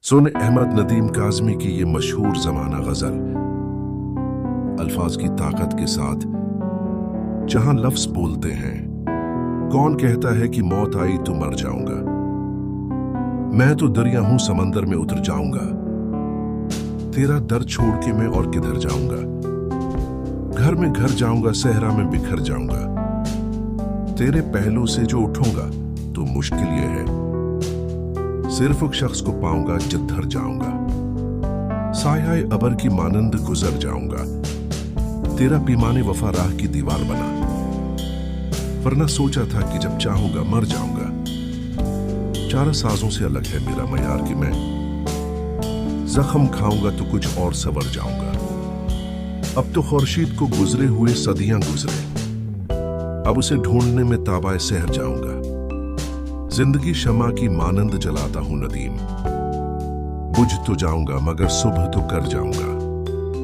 सुन अहमद नदीम काज़मी की ये मशहूर ज़माना गज़ल, अल्फाज की ताकत के साथ जहां लफ्ज़ बोलते हैं। कौन कहता है कि मौत आई तो मर जाऊंगा, मैं तो दरिया हूं समंदर में उतर जाऊंगा। तेरा दर्द छोड़ के मैं और किधर जाऊंगा, घर में घर जाऊंगा, सहरा में बिखर जाऊंगा। तेरे पहलू से जो उठूंगा तो मुश्किल ये है, सिर्फ एक शख्स को पाऊंगा जिधर जाऊंगा। साया अबर की मानंद गुजर जाऊंगा, तेरा पैमाने वफा राह की दीवार बना। वरना सोचा था कि जब चाहूंगा मर जाऊंगा। चारा साजों से अलग है मेरा मयार कि मैं जख्म खाऊंगा तो कुछ और सवर जाऊंगा। अब तो खुर्शीद को गुजरे हुए सदियां गुजरे, अब उसे ढूंढने में ताबाए सहर जाऊंगा। जिंदगी शमा की मानंद जलाता हूं नदीम, बुझ तो जाऊंगा मगर सुबह तो कर जाऊंगा।